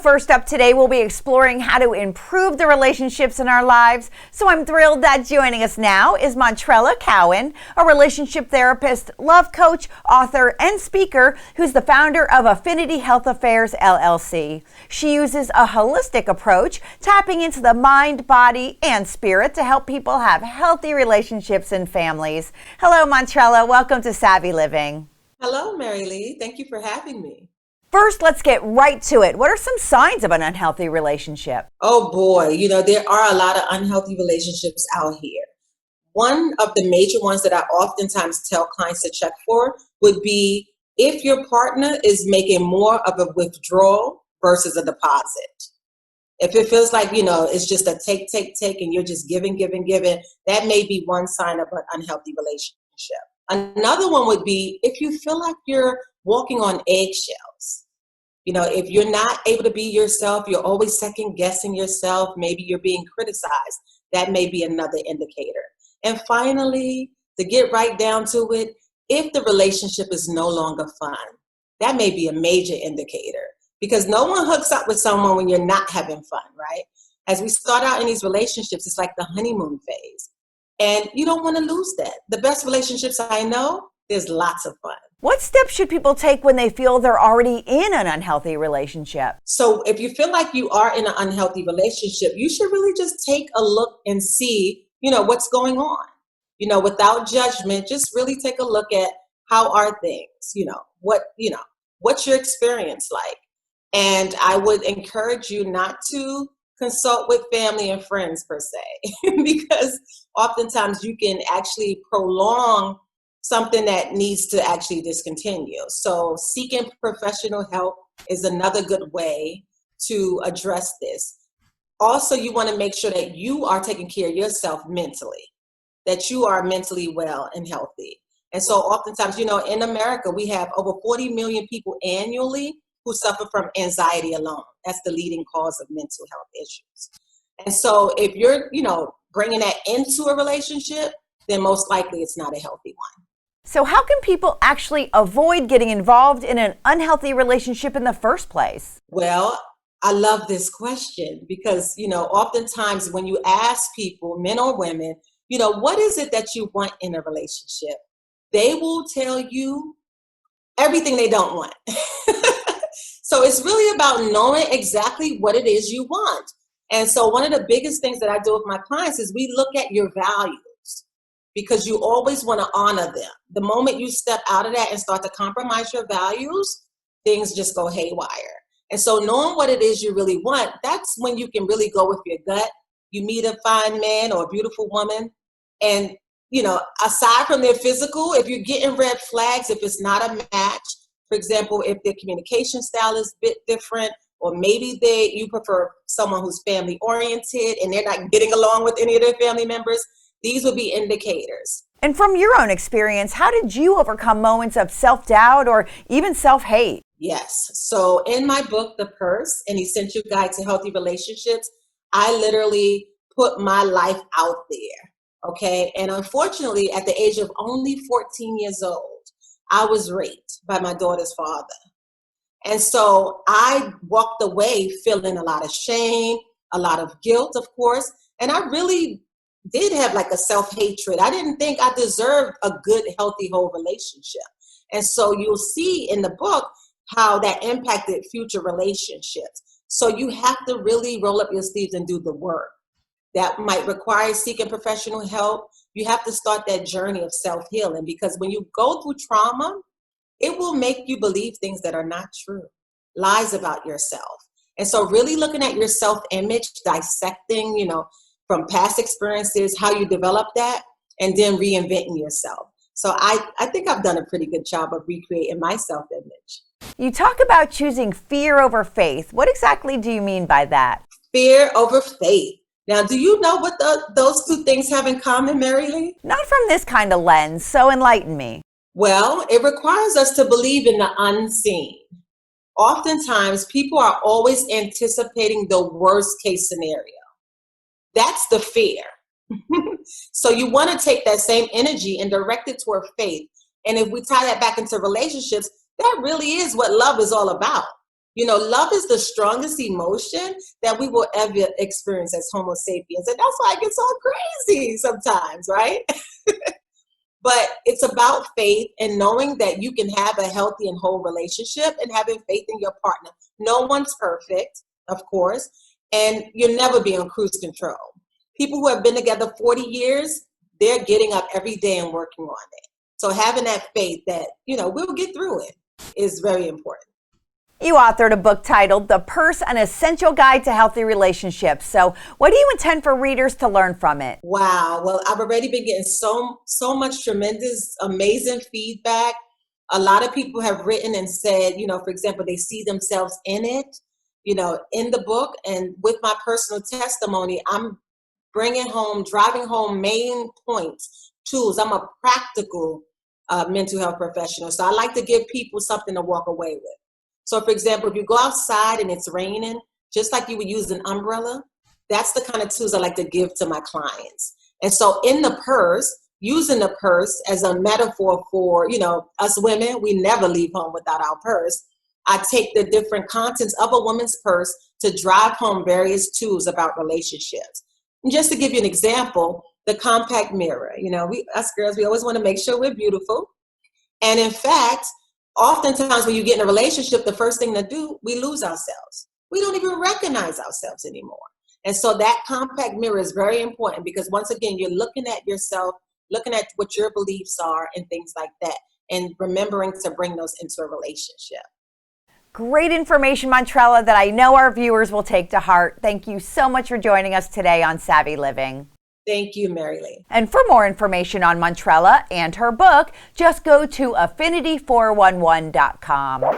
first up today, we'll be exploring how to improve the relationships in our lives. So I'm thrilled that joining us now is Montrella Cowan, a relationship therapist, love coach, author, and speaker who's the founder of Affinity Health Affairs, LLC. She uses a holistic approach, tapping into the mind, body, and spirit to help people have healthy relationships and families. Hello, Montrella. Welcome to Savvy Living. Hello, Mary Lee. Thank you for having me. First, let's get right to it. What are some signs of an unhealthy relationship? Oh boy, there are a lot of unhealthy relationships out here. One of the major ones that I oftentimes tell clients to check for would be if your partner is making more of a withdrawal versus a deposit. If it feels like, it's just a take, and you're just giving, that may be one sign of an unhealthy relationship. Another one would be if you feel like you're walking on eggshells. If you're not able to be yourself, you're always second guessing yourself, maybe you're being criticized, that may be another indicator. And finally, to get right down to it, if the relationship is no longer fun, that may be a major indicator, because no one hooks up with someone when you're not having fun, right? As we start out in these relationships, it's like the honeymoon phase. And you don't want to lose that. The best relationships I know, there's lots of fun. What steps should people take when they feel they're already in an unhealthy relationship? So if you feel like you are in an unhealthy relationship, you should really just take a look and see, what's going on. Without judgment, just really take a look at how are things, what's your experience like? And I would encourage you not to consult with family and friends per se, because oftentimes you can actually prolong something that needs to actually discontinue. So seeking professional help is another good way to address this. Also, you want to make sure that you are taking care of yourself mentally, that you are mentally well and healthy. And so oftentimes, in America, we have over 40 million people annually who suffer from anxiety alone. That's the leading cause of mental health issues. And so if you're, bringing that into a relationship, then most likely it's not a healthy one. So how can people actually avoid getting involved in an unhealthy relationship in the first place? Well, I love this question because, oftentimes when you ask people, men or women, what is it that you want in a relationship? They will tell you everything they don't want. So it's really about knowing exactly what it is you want. And so one of the biggest things that I do with my clients is we look at your values, because you always want to honor them. The moment you step out of that and start to compromise your values, things just go haywire. And so knowing what it is you really want, that's when you can really go with your gut. You meet a fine man or a beautiful woman, and, aside from their physical, if you're getting red flags, if it's not a match, for example, if their communication style is a bit different, or maybe you prefer someone who's family oriented and they're not getting along with any of their family members, these would be indicators. And from your own experience, how did you overcome moments of self-doubt or even self-hate? Yes. So in my book, The Purse, An Essential Guide to Healthy Relationships, I literally put my life out there. Okay. And unfortunately, at the age of only 14 years old, I was raped by my daughter's father. And so I walked away feeling a lot of shame, a lot of guilt, of course. And I really did have like a self-hatred. I didn't think I deserved a good, healthy, whole relationship. And so you'll see in the book how that impacted future relationships. So you have to really roll up your sleeves and do the work. That might require seeking professional help. You have to start that journey of self-healing, because when you go through trauma, it will make you believe things that are not true, lies about yourself. And so really looking at your self-image, dissecting, from past experiences, how you develop that, and then reinventing yourself. So I think I've done a pretty good job of recreating my self-image. You talk about choosing fear over faith. What exactly do you mean by that? Fear over faith. Now, do you know what those two things have in common, Mary Lee? Not from this kind of lens, so enlighten me. Well, it requires us to believe in the unseen. Oftentimes, people are always anticipating the worst case scenario. That's the fear. So you want to take that same energy and direct it toward faith. And if we tie that back into relationships, that really is what love is all about. Love is the strongest emotion that we will ever experience as Homo sapiens. And that's why I get so crazy sometimes, right? But it's about faith and knowing that you can have a healthy and whole relationship and having faith in your partner. No one's perfect, of course, and you'll never be on cruise control. People who have been together 40 years, they're getting up every day and working on it. So having that faith that, we'll get through it is very important. You authored a book titled The Purse, An Essential Guide to Healthy Relationships. So what do you intend for readers to learn from it? Wow. Well, I've already been getting so much tremendous, amazing feedback. A lot of people have written and said, for example, they see themselves in it, in the book. And with my personal testimony, I'm driving home main points, tools. I'm a practical mental health professional. So I like to give people something to walk away with. So, for example, if you go outside and it's raining, just like you would use an umbrella, that's the kind of tools I like to give to my clients. And so in the purse, using the purse as a metaphor for, us women, we never leave home without our purse. I take the different contents of a woman's purse to drive home various tools about relationships. And just to give you an example, the compact mirror, us girls, we always want to make sure we're beautiful. And in fact, oftentimes when you get in a relationship, the first thing to do, we lose ourselves. We don't even recognize ourselves anymore. And so that compact mirror is very important because once again, you're looking at yourself, looking at what your beliefs are and things like that, and remembering to bring those into a relationship. Great information, Montrella, that I know our viewers will take to heart. Thank you so much for joining us today on Savvy Living. Thank you, Mary Lee. And for more information on Montrella and her book, just go to affinity411.com.